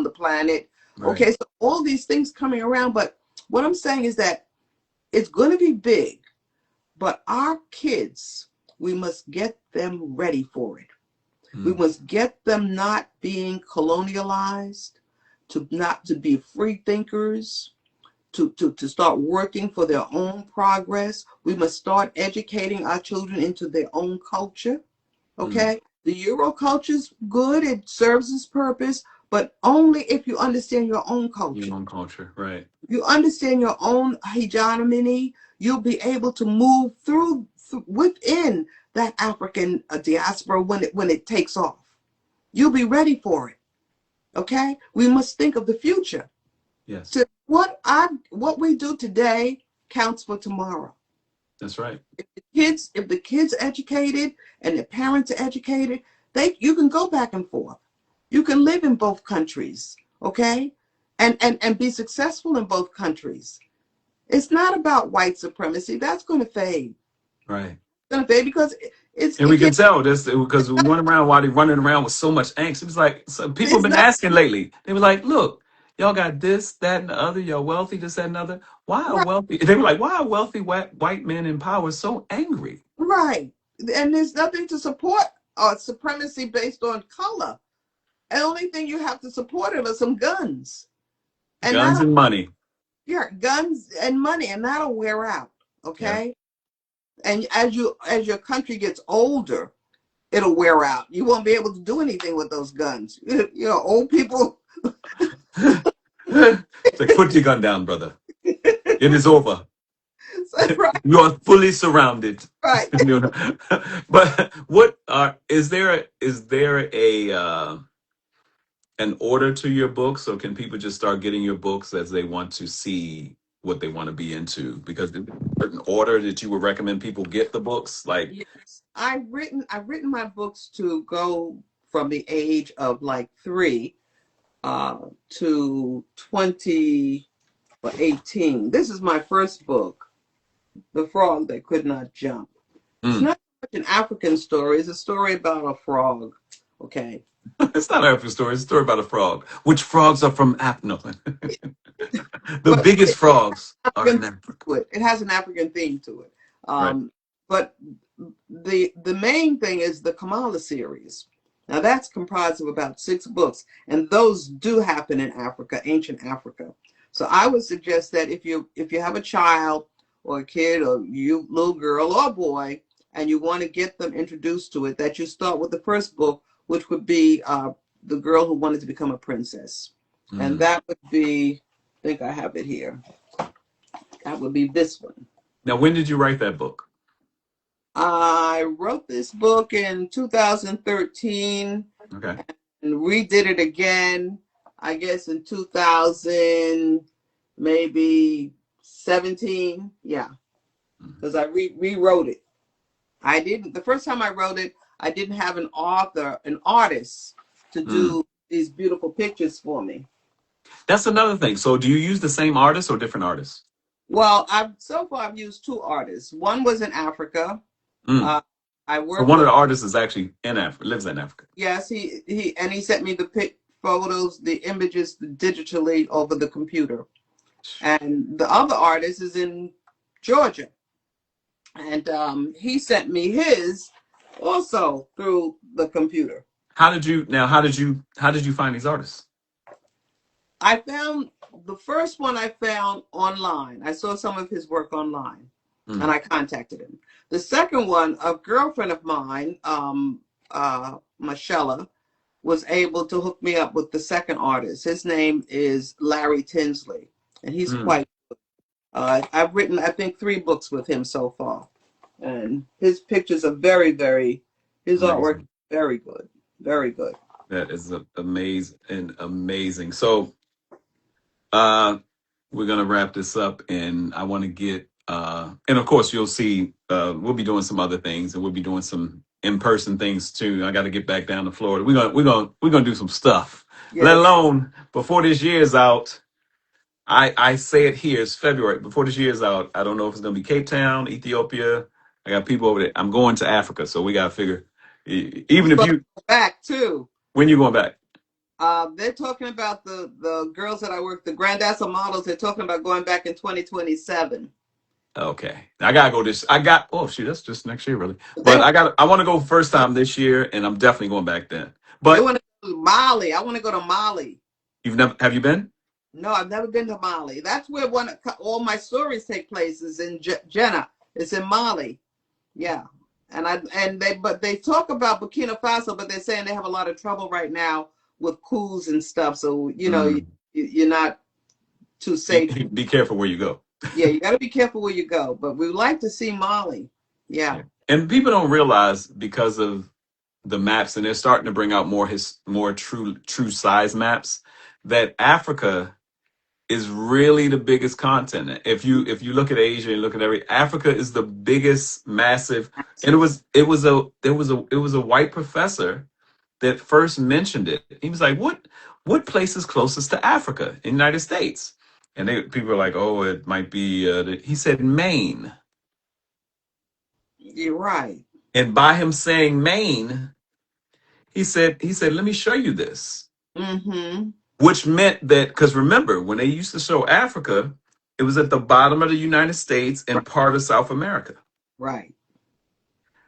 the planet. right. Okay, so all these things coming around. But what I'm saying is that it's going to be big, but our kids, we must get them ready for it. We Mm, must get them not being colonialized, not to be free thinkers, to start working for their own progress. We must start educating our children into their own culture. mm. Okay? The Euro culture's good, it serves its purpose, but only if you understand your own Your culture. own culture. Right. You understand your own hegemony, you'll be able to move through within that African diaspora when it takes off. You'll be ready for it. Okay? We must think of the future. Yes. To what we do today counts for tomorrow. That's right. If the kids are educated and the parents are educated, you can go back and forth. You can live in both countries, okay? And be successful in both countries. It's not about white supremacy. That's going to fade. Right. It's going to fade because And it we can gets tell this because we went around while they running around with so much angst. It was like people have it's been not asking lately. They were like, "Look, y'all got this, that, and the other. Y'all wealthy, this, that, and the other. Why are right, wealthy?" They were like, "Why are wealthy white men in power so angry?" right. And there's nothing to support supremacy based on color. And the only thing you have to support it are some guns. And Guns that'll and money. yeah, guns and money, and that'll wear out. Yeah. Okay. And as your country gets older, it'll wear out. You won't be able to do anything with those guns. Old people. It's like, put your gun down, brother. It is over. Right, You are fully surrounded. right. But what is there a an order to your books, or can people just start getting your books as they want to see what they want to be into? Because there's a certain order that you would recommend people get the books, like Yes, I've written my books to go from the age of like 3 to 20. or 18. This is my first book, The Frog That Could Not Jump. It's Mm. not much an African story. It's a story about a frog. Okay. It's not an African story. It's a story about a frog. Which frogs are from No. The But biggest frogs are African in theme Africa. to it. It has an African theme to it. Right. But the main thing is the Kamala series. Now that's comprised of about 6 books, and those do happen in Africa, ancient Africa. So I would suggest that if you have a child or a kid or you little girl or boy, and you want to get them introduced to it, that you start with the first book, which would be the girl who wanted to become a princess, and Mm. that would be. I think I have it here. That would be this one. Now, when did you write that book? I wrote this book in 2013 Okay. and redid it again, I guess in 2000, maybe 17. Yeah, Mm. because I rewrote it. I didn't, the first time I wrote it, I didn't have an author, an artist to Mm. do these beautiful pictures for me. That's another thing. So, do you use the same artist or different artists? Well, I've used 2 artists. One was in Africa. Mm. Uh, I So, worked one of with. the artists is actually in Africa, lives in Africa. Yes, he sent me the photos, the images digitally over the computer. And the other artist is in Georgia, and he sent me his also through the computer. How did you find these artists? I found the first one I found online. I saw some of his work online, and Mm. I contacted him. The second one, a girlfriend of mine, Michelle, was able to hook me up with the second artist. His name is Larry Tinsley, and he's Mm. quite. I've written, I think, 3 books with him so far, and his pictures are very, very. His artwork is Amazing. very good, very good. That is amazing and amazing. So, uh, we're gonna wrap this up, and I want to get and of course you'll see we'll be doing some other things, and we'll be doing some in-person things too. I got to get back down to Florida. We're gonna do some stuff. Let Yes, alone before this year's out. I say it here. It's February. Before this year's out, I don't know if it's gonna be Cape Town, Ethiopia. I got people over there. I'm going to Africa, so we gotta figure. I'm Even if supposed to you, go back too. when you going back? They're talking about the girls that I work, the Grandassa models. They're talking about going back in 2027. Okay, I gotta go this. I got. Oh shoot, that's just next year, really. But But I got. I want to go first time this year, and I'm definitely going back then. they But want to go to Mali. I want to go to Mali. you've never have you been? No, I've never been to Mali. That's where all my stories take place. Is in Jenna. It's in Mali. Yeah, but they talk about Burkina Faso, but they're saying they have a lot of trouble right now with coups and stuff. So Mm. you're not too Be, safe. be careful where you go. Yeah, you got to be careful where you go. But we would like to see Mali. Yeah. Yeah. And people don't realize because of the maps, and they're starting to bring out more true size maps, that Africa is really the biggest continent. If you look at Asia and look at Africa is the biggest massive. And it was a white professor that first mentioned it. He was like, what place is closest to Africa in the United States? And people are like, oh, it might be he said Maine. You're right. And by him saying Maine, he said, let me show you this. Mm-hmm. Which meant that, because remember, when they used to show Africa, it was at the bottom of the United States and part of South America. Right.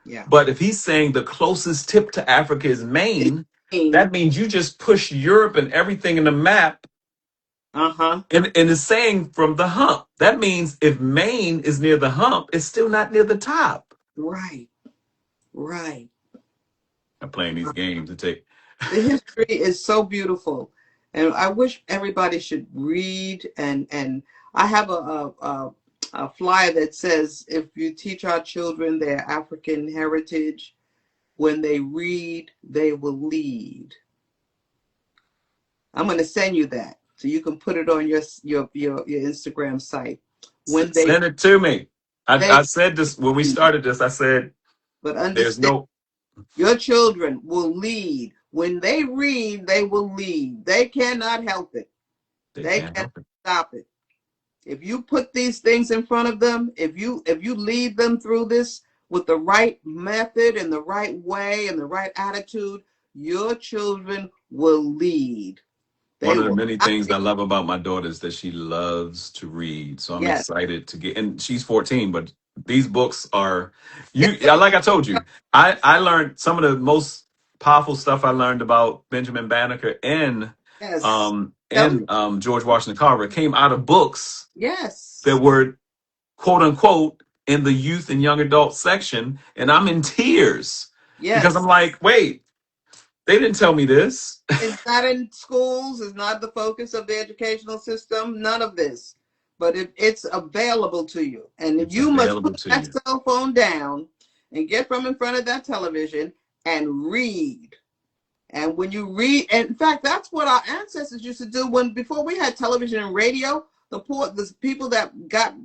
Yeah. But if he's saying the closest tip to Africa is Maine, that Uh means you just push Europe and everything in the map, huh. and it's saying from the hump. That means if Maine is near the hump, it's still not near the top. Right. Right. I'm playing these games to take. The history is so beautiful, and I wish everybody should read. And I have a flyer that says, if you teach our children their African heritage, when they read, they will lead. I'm going to send you that so you can put it on your Instagram site. When they Send it to me. they I said this when we read, started this. I said but there's understand, no. your children will lead. When they read, they will lead. They cannot help it. They They can't cannot help it. stop it. If you put these things in front of them, if you lead them through this with the right method and the right way and the right attitude, your children will lead. One They of the will. many things I love about my daughter is that she loves to read. So I'm Yes. excited to get, and she's 14, but these books are, Yes. like I told you, I learned some of the most powerful stuff I learned about Benjamin Banneker Yes. Tell me. George Washington Carver came out of books that Yes. were quote unquote in the youth and young adult section. And I'm in tears because I'm Yes. like, wait, they didn't tell me this. It's not in schools. It's not the focus of the educational system. None of this. But it's available to you. And if It's you must put available to that you. cell phone down and get from in front of that television and read. And when you read, and in fact, that's what our ancestors used to do when before we had television and radio. The people that got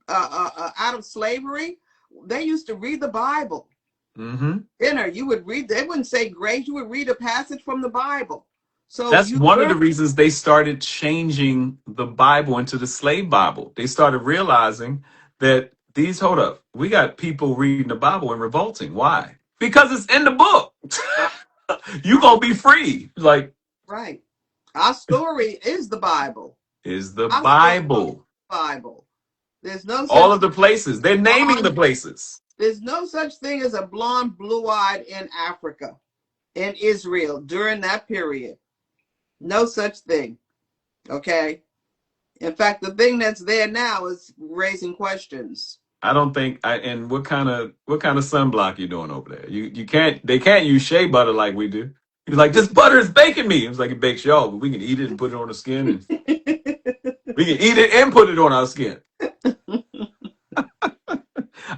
out of slavery, they used to read the Bible. Hmm. Dinner, you would read. They wouldn't say grace. You would read a passage from the Bible. So That's you one of learn. the reasons they started changing the Bible into the slave Bible. They started realizing that hold up, we got people reading the Bible and revolting. Why? Because it's in the book. Right, You gonna be free. Like, right. Our story is the Bible. is the Our story is Bible. the Bible. There's no All such of the places. They're naming the blonde. places. There's no such thing as a blonde, blue-eyed in Africa, in Israel during that period. No such thing. Okay. In fact, the thing that's there now is raising questions. I don't think and what kind of sunblock you doing over there? You can't they can't use shea butter like we do. He's like, this butter is baking me. It's like it bakes y'all, but we can eat it and put it on the skin and we can eat it and put it on our skin.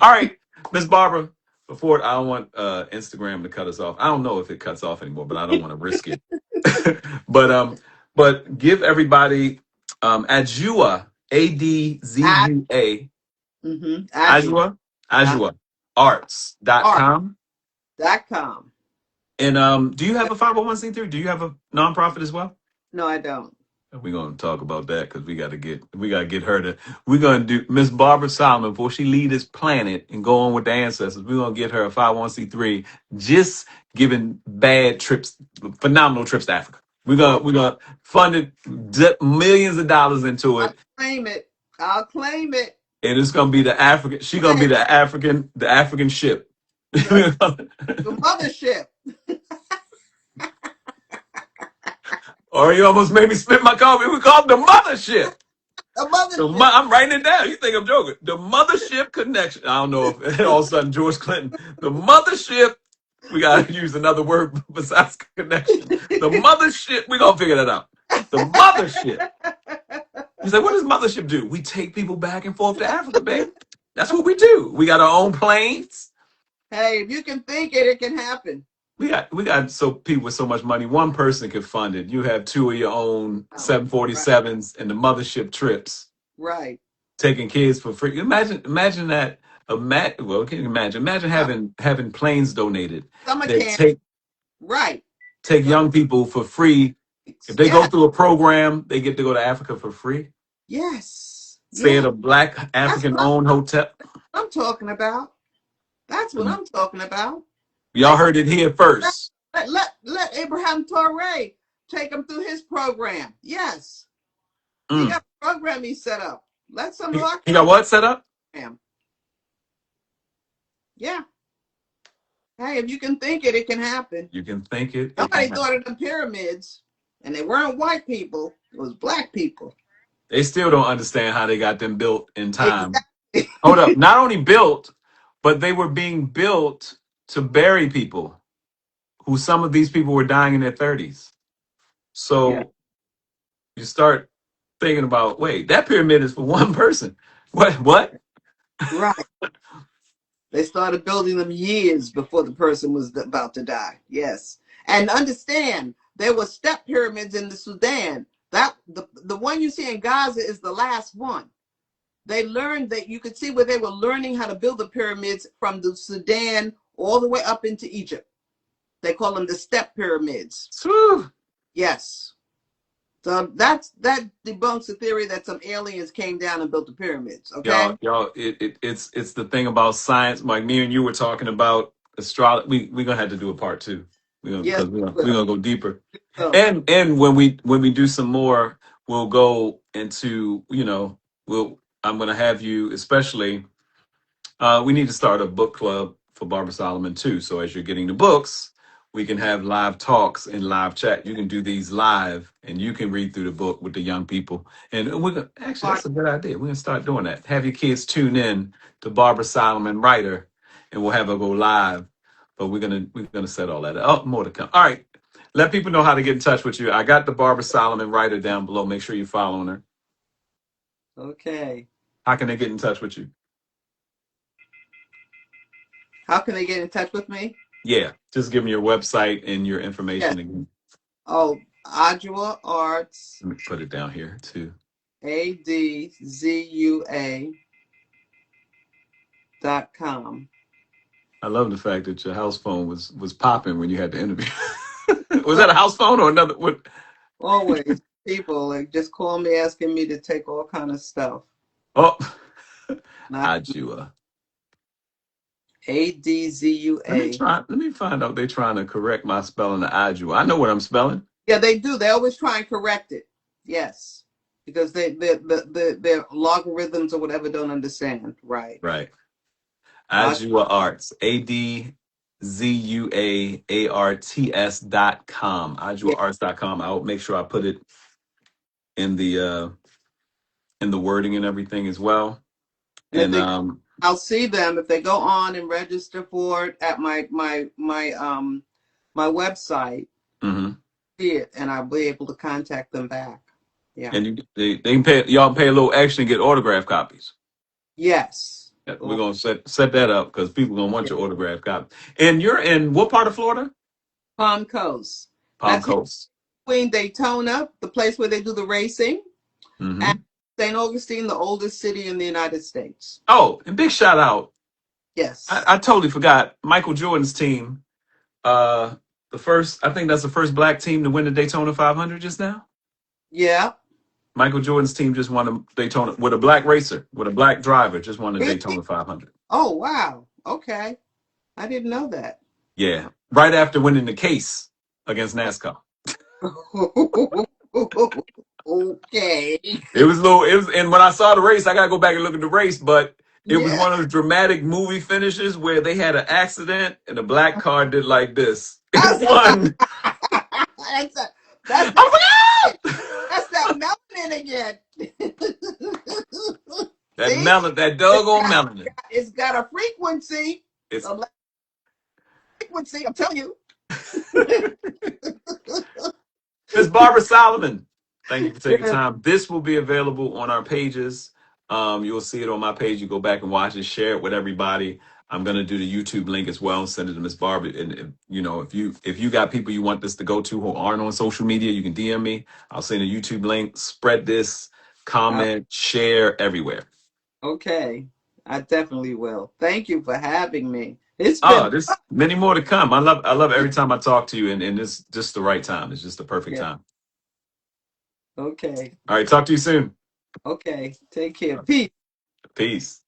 All right, Miss Barbara, before I don't want Instagram to cut us off. I don't know if it cuts off anymore, but I don't want to risk it. But give everybody Adjua, Ad, ADZUA, Adu, Adjua, uh, Adjua Arts dot art com. dot com. And do you have a 501c3? Do you have a nonprofit as well? No, I don't. We're gonna talk about that because we gotta get her to we're gonna do Miss Barbara Solomon before she leave this planet and go on with the ancestors. We're gonna get her a 501c3 just giving phenomenal trips to Africa. We're Oh, gonna we're gonna fund it, dip millions of dollars into I'll it, claim it. I'll claim it. and it's gonna be the African. She's gonna be Claim the African ship. the, the mothership. Or you almost made me spit my coffee. We call it the mothership. The mothership. I'm writing it down. You think I'm joking? The mothership connection. I don't know if all of a sudden George Clinton, the mothership. We gotta use another word besides connection. The mothership. We're gonna figure that out. The mothership. He's like, what does mothership do? We take people back and forth to Africa, baby. That's what we do. We got our own planes. Hey, if you can think it, it can happen. We got so people with so much money. One person can fund it. You have two of your own Oh, right, 747s and the mothership trips. right. Taking kids for free. Imagine that. Well, can you imagine? Imagine No, having planes donated summer that camp. take Right. Summer young people for free. If camps. they go Yes. through a program, they get to go to Africa for free. Yes. Stay at Yes. a black That's African what owned hotel. I'm talking about. That's what Um, I'm talking about. Y'all Let heard it here first. let Abraham Torre take him through his program. Yes. He Mm. got a program he set up. Let some of He, our he got what set up? program. Yeah. Hey, if you can think it, it can happen. You can think it. It can Somebody happen. thought of the pyramids, and they weren't white people. It was black people. They still don't understand how they got them built in time. Exactly. Hold up. Not only built, but they were being built to bury people. Who some of these people were dying in their 30s. Yeah. So you start thinking about, wait, that pyramid is for one person. What? Right. They started building them years before the person was about to die. Yes. And understand, there were step pyramids in the Sudan. That the one you see in Gaza is the last one. They learned that you could see where they were learning how to build the pyramids from the Sudan all the way up into Egypt. They call them the step pyramids. Whew. Yes. So that debunks the theory that some aliens came down and built the pyramids. Okay. Y'all, it's the thing about science. Like me and you were talking about astrology. We're gonna have to do a part two. Yes, Because we we're will. gonna go deeper. So, And when we do some more, we'll go into, we'll I'm gonna have you, especially. We need to start a book club for Barbara Solomon too. So as you're getting the books, we can have live talks and live chat. You can do these live, and you can read through the book with the young people. And we're gonna actually, that's a good idea. We're gonna start doing that. Have your kids tune in to Barbara Solomon Writer, and we'll have her go live. But we're gonna set all that up. Oh, more to come. All right. Let people know how to get in touch with you. I got the Barbara Solomon Writer down below. Make sure you're following her. okay. How can they get in touch with you? How can they get in touch with me? Yeah, just give me your website and your Yes. information again. Oh, Adjua Arts, Let me put it down here too. ADZUA.com. I love the fact that your house phone was popping when you had the interview. Was that a house phone or another? What? Always people like just call me asking me to take all kind of stuff. Oh, Not Ajua. ADZUA. Let me find out. They trying to correct my spelling of Ajua. I know what I'm spelling. Yeah, they do. They always try and correct it. Yes, because their logarithms or whatever don't understand. Right. Right. Ad, Ajua Arts. ADZUAARTS.com. yeah, AjuaArts.com. I'll make sure I put it in the wording and everything as well. and if And they, I'll see them if they go on and register for it at my website. mhm. See it, and I'll be able to contact them back. Yeah. And they can pay, y'all pay a little extra and get autograph copies. Yes. Yeah, we're Well, gonna set that up because people gonna want yeah. your autograph copy. And you're in what part of Florida? Palm Coast. Palm That's Coast. between Daytona, the place where they do the racing, and Hmm. St. Augustine, the oldest city in the United States. Oh, and big shout out. Yes. I totally forgot Michael Jordan's team. Uh, the first, I think that's the first black team to win the Daytona 500 just now. Yeah. Michael Jordan's team just won the Daytona with a black racer, with a black driver, just won the Really? Daytona 500. Oh, wow. Okay. I didn't know that. Yeah, right after winning the case against NASCAR. Okay. It was low. It was, and when I saw the race, I gotta go back and look at the race. But it was Yeah. one of those dramatic movie finishes where they had an accident and the black car did like this. It That's won. that's a, that's I that was like, ah! that's that melanin again. That See, melon, that it's doggone got, melanin. it's got a frequency. It's A frequency. I'm telling you. Miss Barbara Solomon. Thank you for taking Yes. time. This will be available on our pages. You'll see it on my page. You go back and watch it, share it with everybody. I'm gonna do the YouTube link as well and send it to Miss Barbara. And if you got people you want this to go to who aren't on social media, you can DM me. I'll send a YouTube link. Spread this, Uh, comment, share everywhere. okay. I definitely will. Thank you for having me. It's been There's many more to come. I love every time I talk to you, and it's just the right time. It's just the perfect yeah. time. Okay. All right, talk to you soon. Okay. Take care. Peace. Peace.